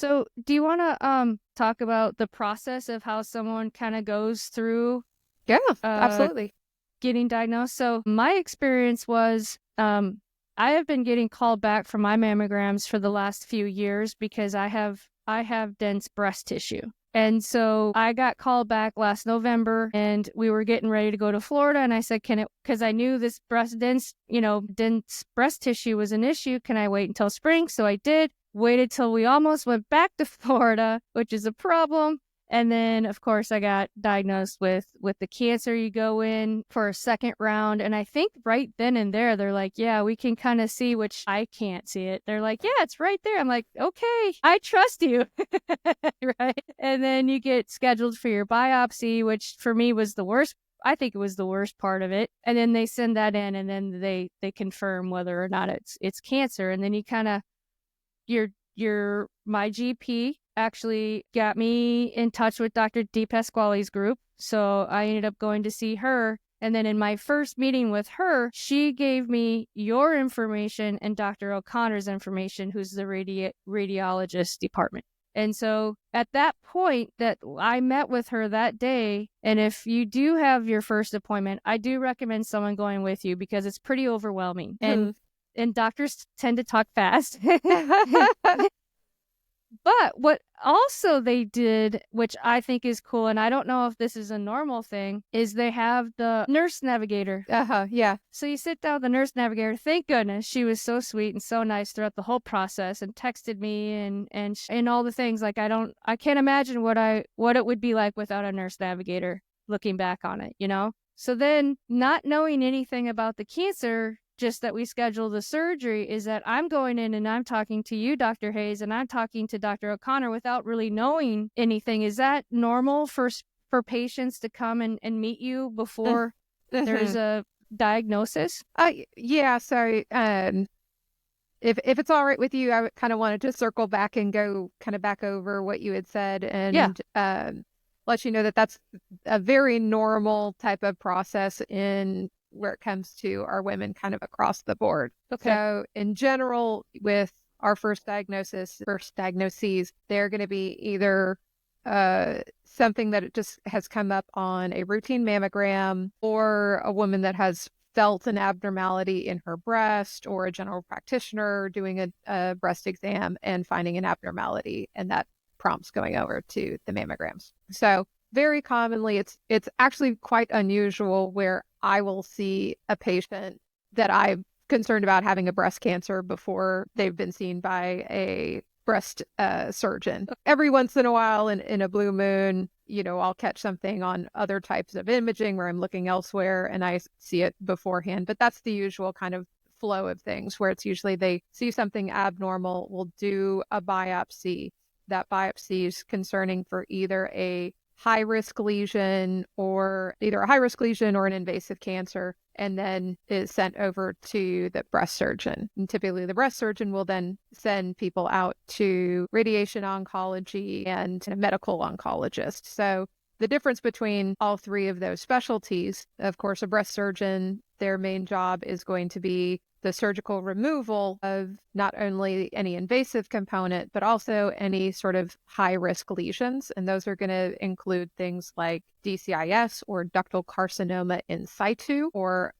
So do you want to talk about the process of how someone kind of goes through Yeah, absolutely. getting diagnosed? So my experience was I have been getting called back for my mammograms for the last few years because I have dense breast tissue. And so I got called back last November and we were getting ready to go to Florida. And I said, because I knew this dense breast tissue was an issue. Can I wait until spring? So I did. Waited till we almost went back to Florida, which is a problem. And then, of course, I got diagnosed with the cancer. You go in for a second round. And I think right then and there, they're like, yeah, we can kind of see, which I can't see it. They're like, yeah, it's right there. I'm like, okay, I trust you. Right. And then you get scheduled for your biopsy, which for me was the worst. I think it was the worst part of it. And then they send that in and then they confirm whether or not it's cancer. And then you kind of, my GP actually got me in touch with Dr. Di Pasquale's group. So I ended up going to see her. And then in my first meeting with her, she gave me your information and Dr. O'Connor's information, who's the radiologist department. And so at that point that I met with her that day, and if you do have your first appointment, I do recommend someone going with you because it's pretty overwhelming. And doctors tend to talk fast. But what also they did, which I think is cool, and I don't know if this is a normal thing, is they have the nurse navigator. Yeah. So you sit down with the nurse navigator. Thank goodness she was so sweet and so nice throughout the whole process and texted me and all the things. Like I can't imagine what it would be like without a nurse navigator looking back on it, you know? So then not knowing anything about the cancer, just that we scheduled the surgery, is that I'm going in and I'm talking to you, Dr. Hayes, and I'm talking to Dr. O'Connor without really knowing anything. Is that normal for patients to come and meet you before there's a diagnosis? Yeah. So, if it's all right with you, I kind of wanted to circle back and go kind of back over what you had said and let you know that that's a very normal type of process in where it comes to our women kind of across the board. Okay. So in general, with our first diagnoses, they're going to be either something that it just has come up on a routine mammogram, or a woman that has felt an abnormality in her breast, or a general practitioner doing a breast exam and finding an abnormality, and that prompts going over to the mammograms. So very commonly, it's actually quite unusual where I will see a patient that I'm concerned about having a breast cancer before they've been seen by a breast surgeon. Every once in a while, in a blue moon, I'll catch something on other types of imaging where I'm looking elsewhere and I see it beforehand. But that's the usual kind of flow of things, where it's usually they see something abnormal, we'll do a biopsy. That biopsy is concerning for either a high-risk lesion or an invasive cancer, and then is sent over to the breast surgeon. And typically the breast surgeon will then send people out to radiation oncology and a medical oncologist. So the difference between all three of those specialties, of course, a breast surgeon, their main job is going to be the surgical removal of not only any invasive component, but also any sort of high-risk lesions. And those are going to include things like DCIS, or ductal carcinoma in situ, or,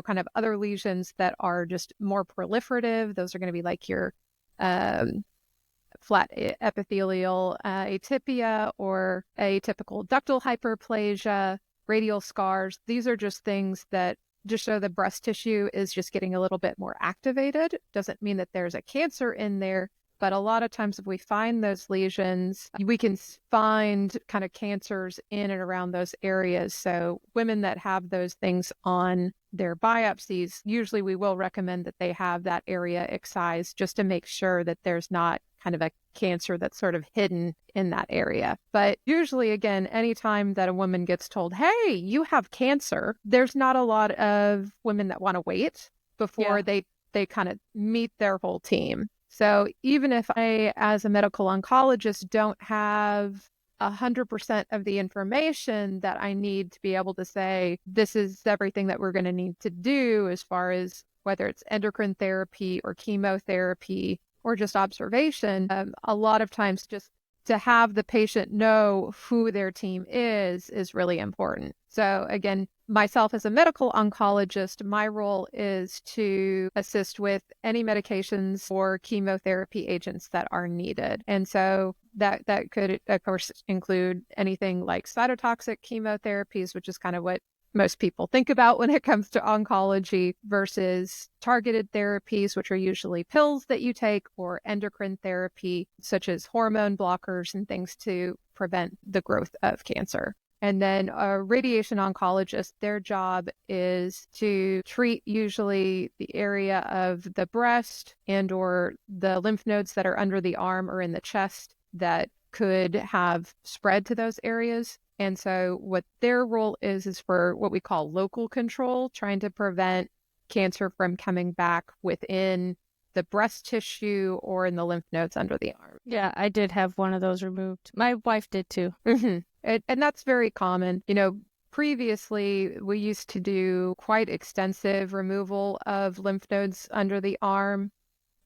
kind of other lesions that are just more proliferative. Those are going to be like your flat epithelial atypia, or atypical ductal hyperplasia, radial scars. These are just things that just show the breast tissue is just getting a little bit more activated. Doesn't mean that there's a cancer in there, but a lot of times if we find those lesions, we can find kind of cancers in and around those areas. So women that have those things on their biopsies, usually we will recommend that they have that area excised just to make sure that there's not kind of a cancer that's sort of hidden in that area. But usually, again, anytime that a woman gets told, hey, you have cancer, there's not a lot of women that want to wait before they kind of meet their whole team. So even if I, as a medical oncologist, don't have 100% of the information that I need to be able to say, this is everything that we're going to need to do as far as whether it's endocrine therapy or chemotherapy or just observation, a lot of times just to have the patient know who their team is really important. So again, myself as a medical oncologist, my role is to assist with any medications or chemotherapy agents that are needed. And so that could, of course, include anything like cytotoxic chemotherapies, which is kind of what most people think about when it comes to oncology, versus targeted therapies, which are usually pills that you take, or endocrine therapy, such as hormone blockers and things to prevent the growth of cancer. And then a radiation oncologist, their job is to treat usually the area of the breast and or the lymph nodes that are under the arm or in the chest that could have spread to those areas. And so what their role is for what we call local control, trying to prevent cancer from coming back within the breast tissue or in the lymph nodes under the arm. Yeah, I did have one of those removed. My wife did too. Mm-hmm. And that's very common. You know, previously we used to do quite extensive removal of lymph nodes under the arm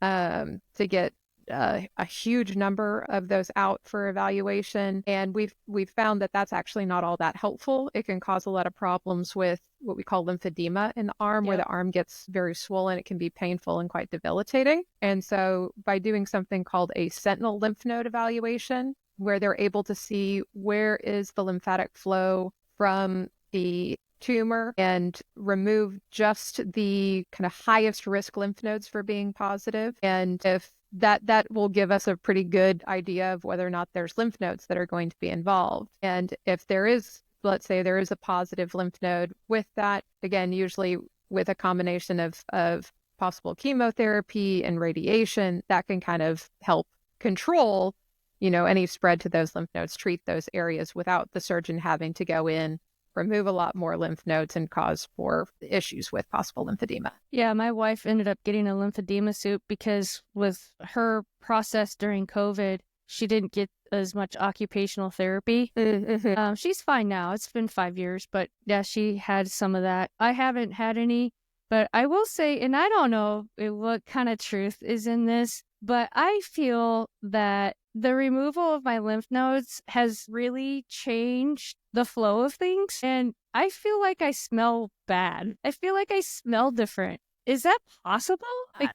to get a huge number of those out for evaluation. And we've found that that's actually not all that helpful. It can cause a lot of problems with what we call lymphedema in the arm, where the arm gets very swollen. It can be painful and quite debilitating. And so by doing something called a sentinel lymph node evaluation, where they're able to see where is the lymphatic flow from the tumor and remove just the kind of highest risk lymph nodes for being positive. And if that will give us a pretty good idea of whether or not there's lymph nodes that are going to be involved. And if there is, let's say there is a positive lymph node with that, again, usually with a combination of possible chemotherapy and radiation, that can kind of help control, you know, any spread to those lymph nodes, treat those areas without the surgeon having to go in, remove a lot more lymph nodes and cause more issues with possible lymphedema. Yeah, my wife ended up getting a lymphedema suit because with her process during COVID, she didn't get as much occupational therapy. Mm-hmm. She's fine now. It's been 5 years, but yeah, she had some of that. I haven't had any, but I will say, and I don't know what kind of truth is in this, but I feel that the removal of my lymph nodes has really changed the flow of things. And I feel like I smell bad. I feel like I smell different. Is that possible? Like,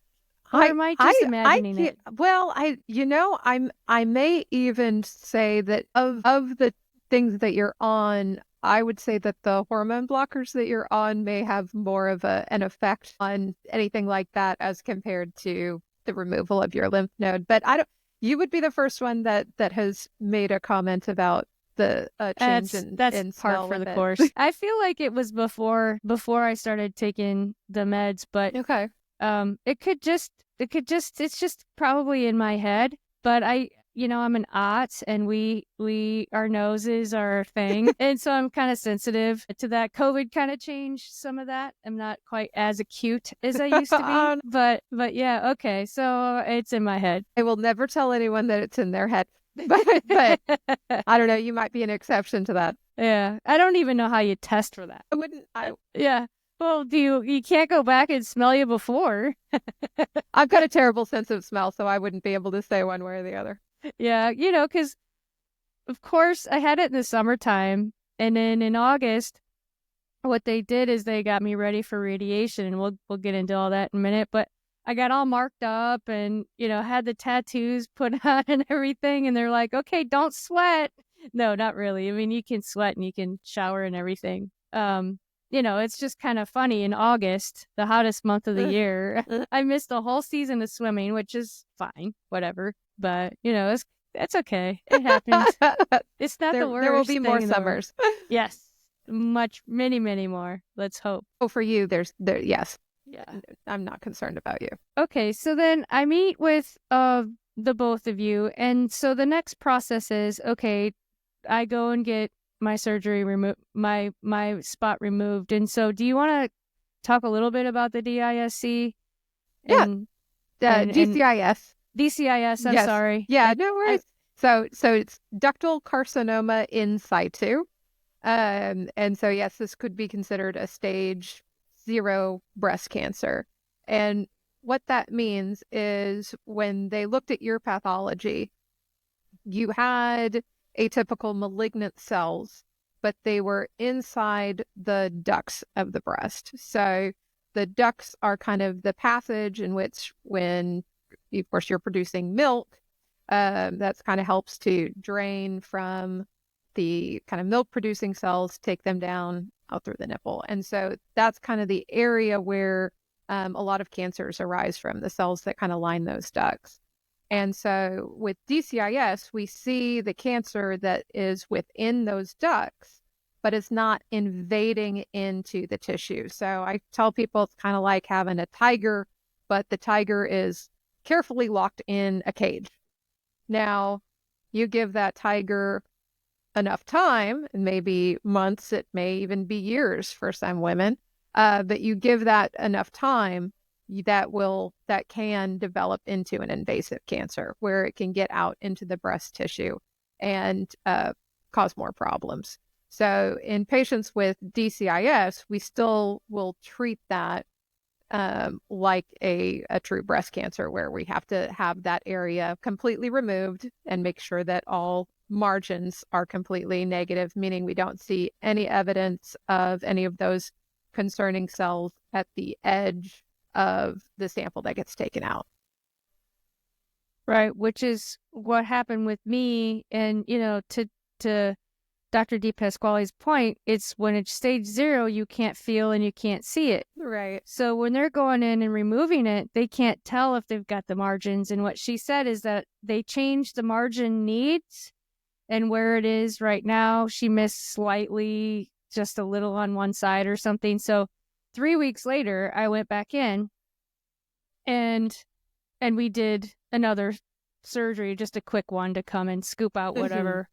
or am I just imagining it? Well, I may even say that of the things that you're on, I would say that the hormone blockers that you're on may have more of an effect on anything like that as compared to the removal of your lymph node. But you would be the first one that has made a comment about the change that's in par smell for the with it. course. I feel like it was before I started taking the meds, but Okay. it's just probably in my head. But I'm an aught, and our noses are our thing, and so I'm kind of sensitive to that. COVID kind of changed some of that. I'm not quite as acute as I used to be, but yeah, okay, so it's in my head. I will never tell anyone that it's in their head, but I don't know. You might be an exception to that. Yeah, I don't even know how you test for that. I wouldn't. Yeah. Well, you can't go back and smell you before. I've got a terrible sense of smell, so I wouldn't be able to say one way or the other. Yeah, because of course I had it in the summertime, and then in August, what they did is they got me ready for radiation, and we'll get into all that in a minute. But I got all marked up, and had the tattoos put on and everything, and they're like, "Okay, don't sweat." No, not really. I mean, you can sweat and you can shower and everything. It's just kind of funny. In August, the hottest month of the year, I missed a whole season of swimming, which is fine, whatever. But that's okay. It happens. It's not the worst. There will be more summers. Yes, many, many more. Let's hope. Oh, for you, yes. Yeah, I'm not concerned about you. Okay, so then I meet with the both of you, and so the next process is, okay, I go and get my surgery removed, my spot removed. And so do you want to talk a little bit about the DISC? DCIS. DCIS, I'm sorry. Yeah, no worries. So it's ductal carcinoma in situ. And so, yes, this could be considered a stage 0 breast cancer. And what that means is when they looked at your pathology, you had atypical malignant cells, but they were inside the ducts of the breast. So the ducts are kind of the passage in which, when, of course, you're producing milk, that kind of helps to drain from the kind of milk producing cells, take them down out through the nipple. And so that's kind of the area where a lot of cancers arise from, the cells that kind of line those ducts. And so with DCIS, we see the cancer that is within those ducts, but it's not invading into the tissue. So I tell people it's kind of like having a tiger, but the tiger is carefully locked in a cage. Now, you give that tiger enough time, and maybe months, it may even be years for some women, but you give that enough time, that can develop into an invasive cancer where it can get out into the breast tissue and cause more problems. So in patients with DCIS, we still will treat that like a true breast cancer, where we have to have that area completely removed and make sure that all margins are completely negative, meaning we don't see any evidence of any of those concerning cells at the edge of the sample that gets taken out. Right, which is what happened with me. And, to Dr. DePasquale's point, it's when it's stage 0, you can't feel and you can't see it. Right. So when they're going in and removing it, they can't tell if they've got the margins. And what she said is that they changed the margin needs, and where it is right now, she missed slightly, just a little on one side or something. So 3 weeks later, I went back in and we did another surgery, just a quick one to come and scoop out whatever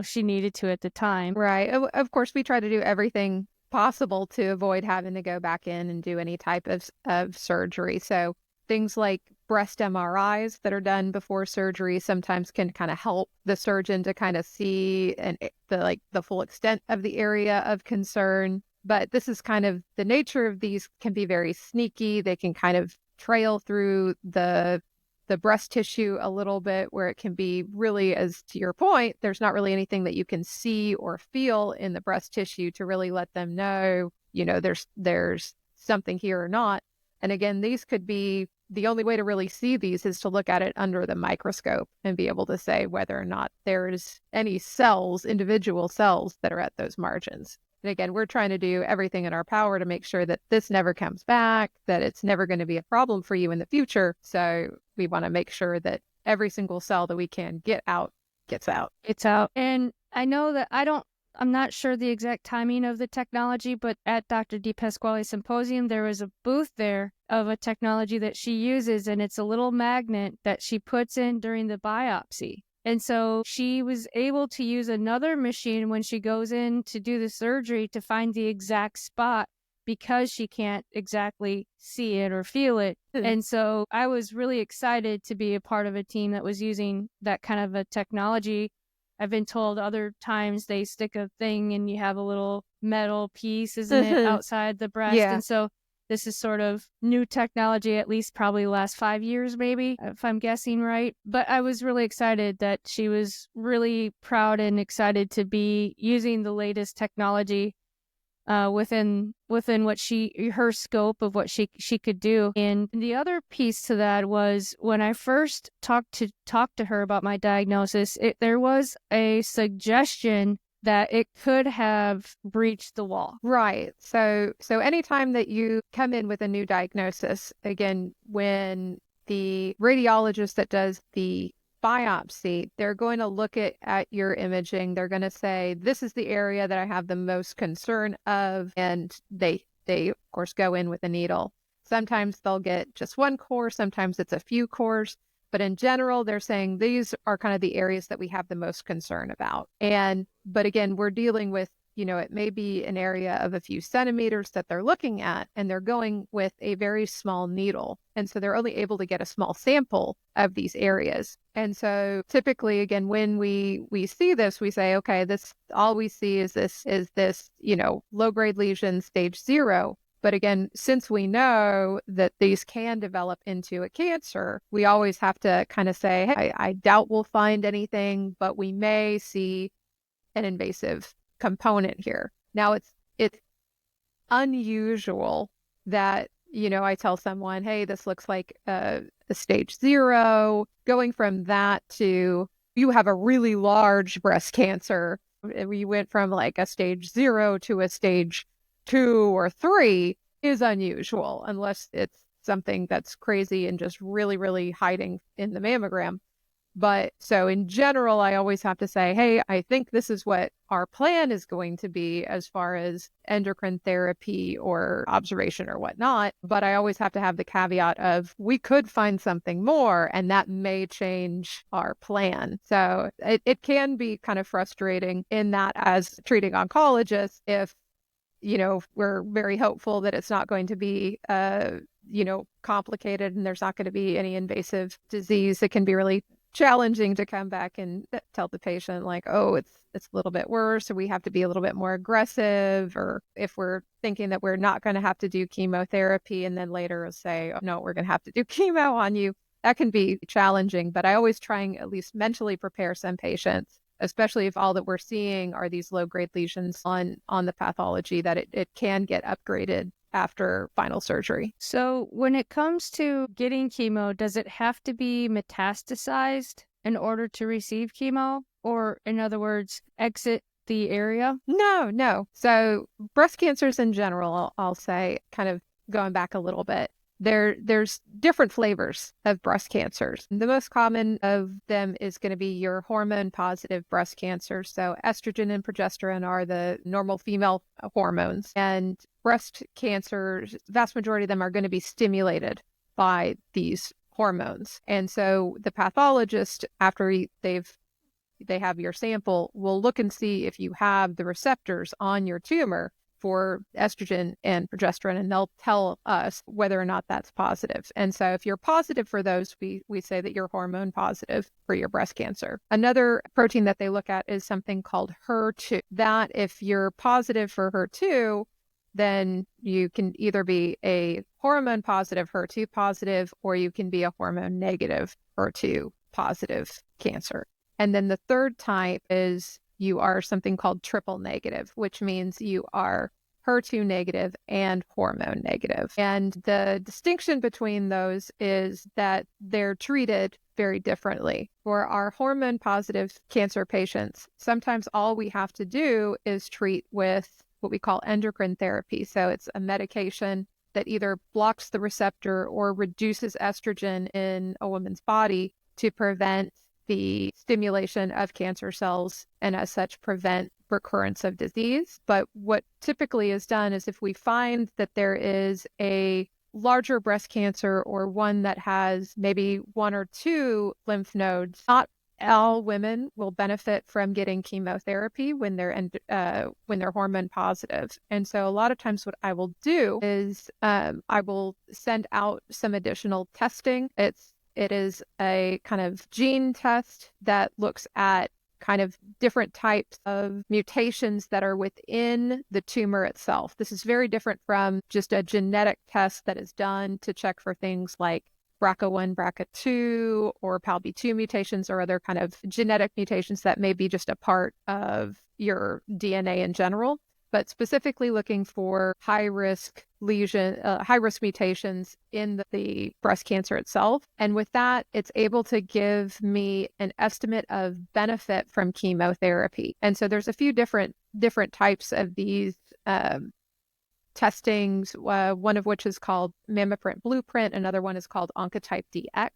she needed to at the time. Right. Of course, we try to do everything possible to avoid having to go back in and do any type of surgery. So things like breast MRIs that are done before surgery sometimes can kind of help the surgeon to kind of see the full extent of the area of concern. But this is kind of the nature of these, can be very sneaky. They can kind of trail through the breast tissue a little bit, where it can be really, as to your point, there's not really anything that you can see or feel in the breast tissue to really let them know, there's something here or not. And again, these could be, the only way to really see these is to look at it under the microscope and be able to say whether or not there's any cells, individual cells, that are at those margins. And again, we're trying to do everything in our power to make sure that this never comes back, that it's never going to be a problem for you in the future. So we want to make sure that every single cell that we can get out, gets out. It's out. And I know that I'm not sure the exact timing of the technology, but at Dr. DePasquale's symposium, there was a booth there of a technology that she uses, and it's a little magnet that she puts in during the biopsy. And so she was able to use another machine when she goes in to do the surgery to find the exact spot, because she can't exactly see it or feel it. And so I was really excited to be a part of a team that was using that kind of a technology. I've been told other times they stick a thing and you have a little metal piece, isn't it, outside the breast? Yeah. And so this is sort of new technology, at least probably the last 5 years, maybe, if I'm guessing right. But I was really excited that she was really proud and excited to be using the latest technology within what her scope of what she could do. And the other piece to that was, when I first talked to her about my diagnosis, there was a suggestion that it could have breached the wall. Right. So anytime that you come in with a new diagnosis, again, when the radiologist that does the biopsy, they're going to look at your imaging. They're going to say, this is the area that I have the most concern of. And they of course go in with a needle. Sometimes they'll get just one core. Sometimes it's a few cores. But in general, they're saying these are kind of the areas that we have the most concern about. But again, we're dealing with, it may be an area of a few centimeters that they're looking at, and they're going with a very small needle. And so they're only able to get a small sample of these areas. And so typically, again, when we see this, we say, okay, all we see is this low-grade lesion, stage 0. But again, since we know that these can develop into a cancer, we always have to kind of say, hey, I doubt we'll find anything, but we may see an invasive component here. Now, it's unusual that, I tell someone, hey, this looks like a stage 0. Going from that to you have a really large breast cancer. We went from like a stage 0 to a stage 2 or 3 is unusual, unless it's something that's crazy and just really, really hiding in the mammogram. But so in general, I always have to say, hey, I think this is what our plan is going to be as far as endocrine therapy or observation or whatnot. But I always have to have the caveat of we could find something more and that may change our plan. So it can be kind of frustrating in that as treating oncologists, if we're very hopeful that it's not going to be, complicated and there's not going to be any invasive disease. It can be really challenging to come back and tell the patient like, oh, it's a little bit worse, so we have to be a little bit more aggressive. Or if we're thinking that we're not going to have to do chemotherapy and then later say, oh, no, we're going to have to do chemo on you, that can be challenging. But I always try and at least mentally prepare some patients, especially if all that we're seeing are these low-grade lesions on the pathology, that it can get upgraded after final surgery. So when it comes to getting chemo, does it have to be metastasized in order to receive chemo? Or in other words, exit the area? No. So breast cancers in general, I'll say, kind of going back a little bit, there's different flavors of breast cancers. The most common of them is going to be your hormone positive breast cancer. So estrogen and progesterone are the normal female hormones, and breast cancers, vast majority of them are going to be stimulated by these hormones. And so the pathologist, after they have your sample, will look and see if you have the receptors on your tumor for estrogen and progesterone, and they'll tell us whether or not that's positive. And so if you're positive for those, we say that you're hormone positive for your breast cancer. Another protein that they look at is something called HER2. That if you're positive for HER2, then you can either be a hormone positive HER2 positive, or you can be a hormone negative HER2 positive cancer. And then the third type is you are something called triple negative, which means you are HER2 negative and hormone negative. And the distinction between those is that they're treated very differently. For our hormone positive cancer patients, sometimes all we have to do is treat with what we call endocrine therapy. So it's a medication that either blocks the receptor or reduces estrogen in a woman's body to prevent the stimulation of cancer cells and as such prevent recurrence of disease. But what typically is done is if we find that there is a larger breast cancer or one that has maybe 1 or 2 lymph nodes, not all women will benefit from getting chemotherapy when they're hormone positive. And so a lot of times what I will do is I will send out some additional testing. It is a kind of gene test that looks at kind of different types of mutations that are within the tumor itself. This is very different from just a genetic test that is done to check for things like BRCA1, BRCA2, or PALB2 mutations, or other kind of genetic mutations that may be just a part of your DNA in general, but specifically looking for high-risk mutations in the breast cancer itself. And with that, it's able to give me an estimate of benefit from chemotherapy. And so there's a few different types of these testings, one of which is called Mammogram Blueprint, another one is called Oncotype DX.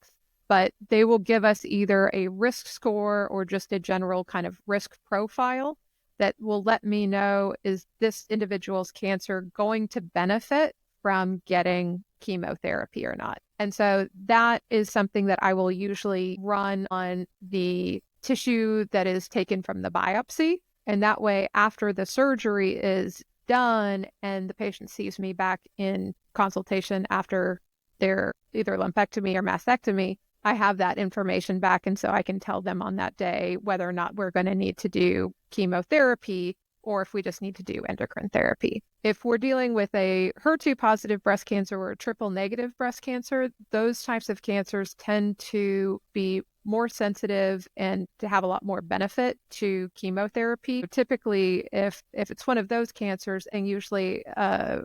But they will give us either a risk score or just a general kind of risk profile that will let me know, is this individual's cancer going to benefit from getting chemotherapy or not? And so that is something that I will usually run on the tissue that is taken from the biopsy. And that way, after the surgery is done and the patient sees me back in consultation after their either lumpectomy or mastectomy, I have that information back. And so I can tell them on that day whether or not we're going to need to do chemotherapy or if we just need to do endocrine therapy. If we're dealing with a HER2 positive breast cancer or a triple negative breast cancer, those types of cancers tend to be more sensitive and to have a lot more benefit to chemotherapy. Typically, if it's one of those cancers, and usually a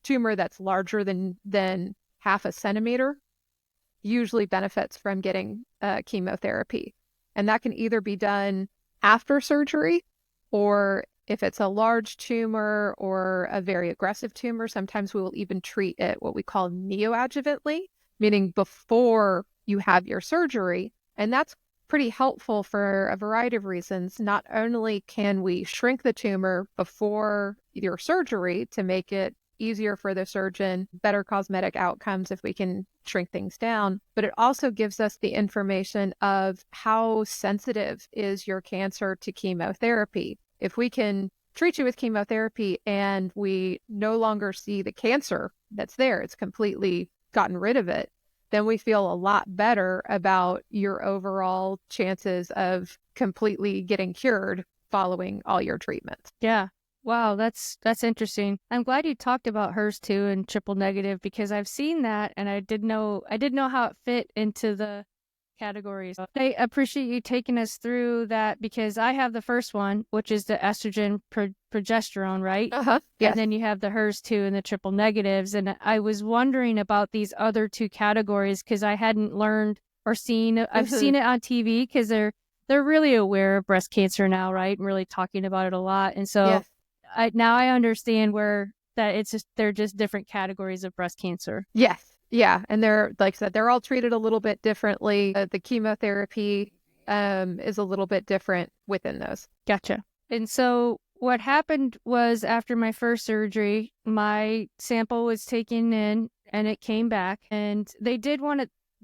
tumor that's larger than half a centimeter usually benefits from getting chemotherapy. And that can either be done after surgery, or if it's a large tumor or a very aggressive tumor, sometimes we will even treat it what we call neoadjuvantly, meaning before you have your surgery. And that's pretty helpful for a variety of reasons. Not only can we shrink the tumor before your surgery to make it easier for the surgeon, better cosmetic outcomes if we can shrink things down, but it also gives us the information of how sensitive is your cancer to chemotherapy. If we can treat you with chemotherapy and we no longer see the cancer that's there, it's completely gotten rid of it, then we feel a lot better about your overall chances of completely getting cured following all your treatments. Yeah. Wow, that's interesting. I'm glad you talked about hers too and triple negative, because I've seen that and I didn't know how it fit into the categories. I appreciate you taking us through that, because I have the first one, which is the estrogen progesterone, right? Yes. And then you have the hers too and the triple negatives. And I was wondering about these other two categories because I hadn't learned or seen. I've seen it on TV because they're really aware of breast cancer now, right? And really talking about it a lot. And so Yes. now I understand they're just different categories of breast cancer. Yes. Yeah. And they're, like I said, they're all treated a little bit differently. The chemotherapy is a little bit different within those. Gotcha. And so what happened was, after my first surgery, my sample was taken in and it came back, and they did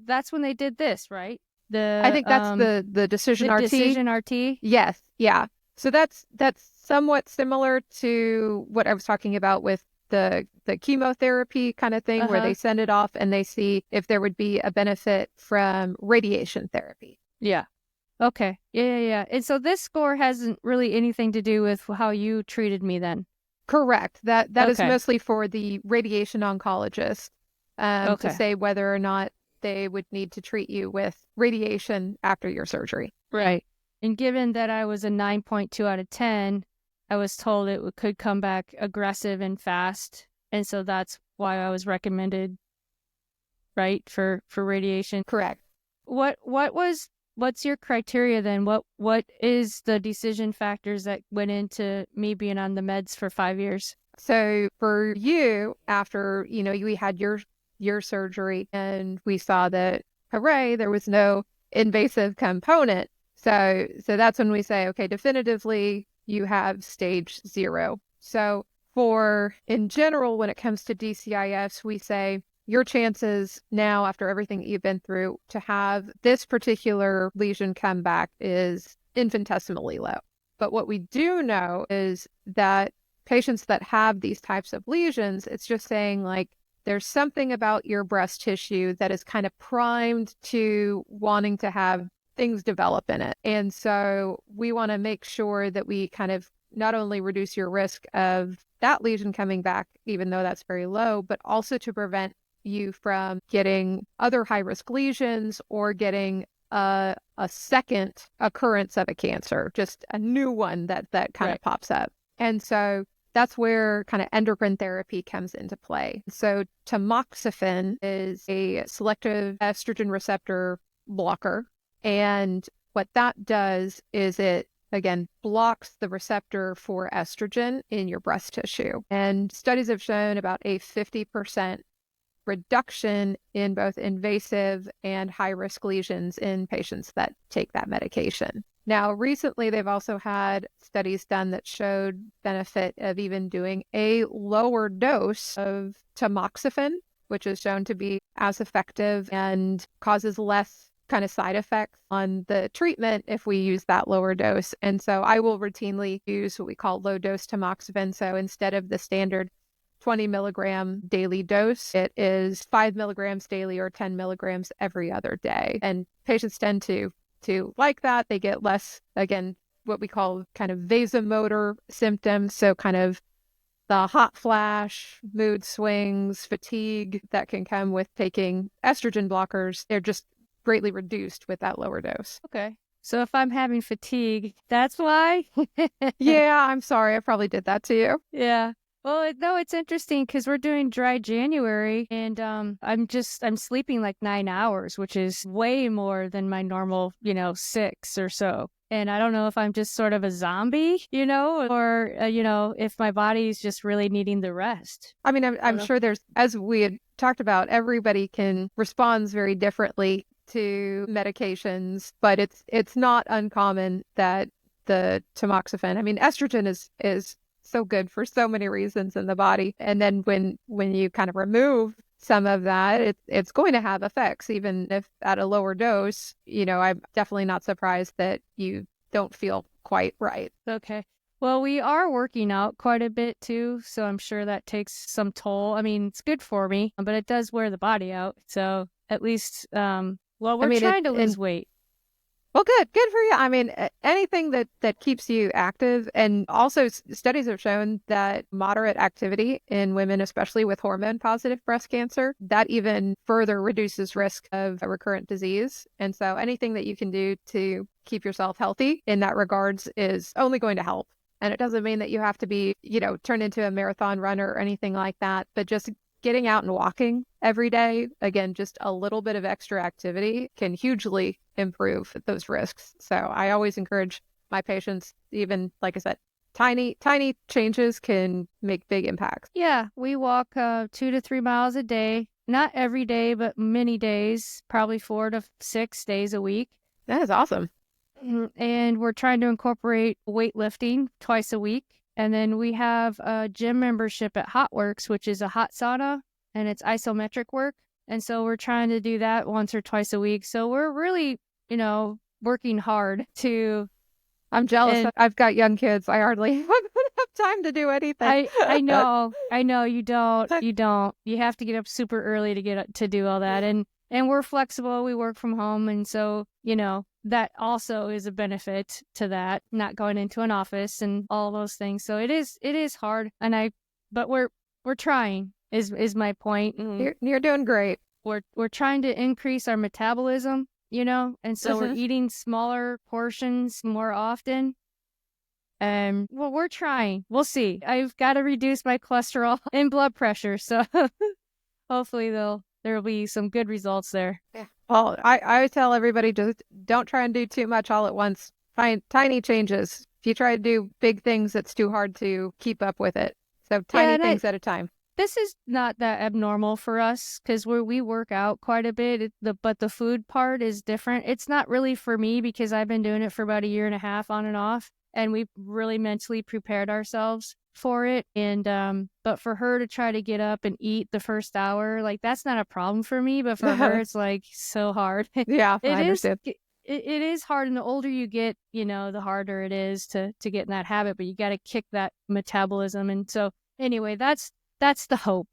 that's when they did this, right? I think that's the Decision RT. Decision RT. Yes. Yeah. So that's somewhat similar to what I was talking about with the chemotherapy kind of thing, where they send it off and they see if there would be a benefit from radiation therapy. Yeah. Okay. Yeah. And so this score hasn't really anything to do with how you treated me then? Correct. That is mostly for the radiation oncologist to say whether or not they would need to treat you with radiation after your surgery. Right. And given that I was a 9.2 out of 10, I was told it could come back aggressive and fast. And so that's why I was recommended, right, for radiation. Correct. What's your criteria then? What is the decision factors that went into me being on the meds for 5 years? So for you, after, we had your surgery and we saw that, hooray, there was no invasive component. So that's when we say, okay, definitively you have stage 0. So in general, when it comes to DCIS, we say your chances now, after everything you've been through, to have this particular lesion come back is infinitesimally low. But what we do know is that patients that have these types of lesions, it's just saying, like, there's something about your breast tissue that is kind of primed to wanting to have things develop in it. And so we want to make sure that we kind of not only reduce your risk of that lesion coming back, even though that's very low, but also to prevent you from getting other high-risk lesions or getting a second occurrence of a cancer, just a new one that kind of pops up. And so that's where kind of endocrine therapy comes into play. So Tamoxifen is a selective estrogen receptor blocker. And what that does is it, again, blocks the receptor for estrogen in your breast tissue. And studies have shown about a 50% reduction in both invasive and high-risk lesions in patients that take that medication. Now, recently, they've also had studies done that showed benefit of even doing a lower dose of Tamoxifen, which is shown to be as effective and causes less kind of side effects on the treatment if we use that lower dose. And so I will routinely use what we call low dose Tamoxifen. So instead of the standard 20 milligram daily dose, it is 5 milligrams daily or 10 milligrams every other day. And patients tend to like that. They get less, again, what we call kind of vasomotor symptoms. So kind of the hot flash, mood swings, fatigue that can come with taking estrogen blockers. They're just greatly reduced with that lower dose. Okay. So if I'm having fatigue, that's why? Yeah, I'm sorry. I probably did that to you. Yeah. Well, no, it's interesting because we're doing dry January and I'm sleeping like 9 hours, which is way more than my normal, 6 or so. And I don't know if I'm just sort of a zombie, or, if my body's just really needing the rest. I mean, I'm sure there's, as we had talked about, everybody responds very differently to medications, but it's not uncommon that the tamoxifen, I mean, estrogen is so good for so many reasons in the body. And then when you kind of remove some of that, it's going to have effects, even if at a lower dose. I'm definitely not surprised that you don't feel quite right. Okay. Well, we are working out quite a bit too, so I'm sure that takes some toll. I mean, it's good for me, but it does wear the body out. So at least, we're trying to lose weight. Well, good for you. I mean, anything that keeps you active, and also studies have shown that moderate activity in women, especially with hormone positive breast cancer, that even further reduces risk of a recurrent disease. And so anything that you can do to keep yourself healthy in that regards is only going to help. And it doesn't mean that you have to be, turn into a marathon runner or anything like that, but just getting out and walking every day, again, just a little bit of extra activity can hugely improve those risks. So I always encourage my patients, even like I said, tiny changes can make big impacts. Yeah, we walk 2 to 3 miles a day, not every day, but many days, probably 4 to 6 days a week. That is awesome. And we're trying to incorporate weightlifting twice a week. And then we have a gym membership at HotWorks, which is a hot sauna, and it's isometric work. And so we're trying to do that once or twice a week. So we're really, working hard to... I'm jealous. I've got young kids. I hardly have time to do anything. I know. You don't. You have to get up super early to do all that. And we're flexible. We work from home. And so, that also is a benefit to that, not going into an office and all those things. So it is hard. But we're trying is my point. You're doing great. We're trying to increase our metabolism, and so we're eating smaller portions more often. We're trying. We'll see. I've got to reduce my cholesterol and blood pressure. So hopefully there will be some good results there. Yeah. Well, I tell everybody, just don't try and do too much all at once. Find tiny changes. If you try to do big things, it's too hard to keep up with it. So tiny things at a time. This is not that abnormal for us because we work out quite a bit, but the food part is different. It's not really for me because I've been doing it for about 1.5 years on and off, and we've really mentally prepared ourselves for it. And but for her to try to get up and eat the first hour, like that's not a problem for me, but for her it's like so hard. Yeah, I understand. It is hard, and the older you get, the harder it is to get in that habit, but you got to kick that metabolism. And so anyway, that's the hope.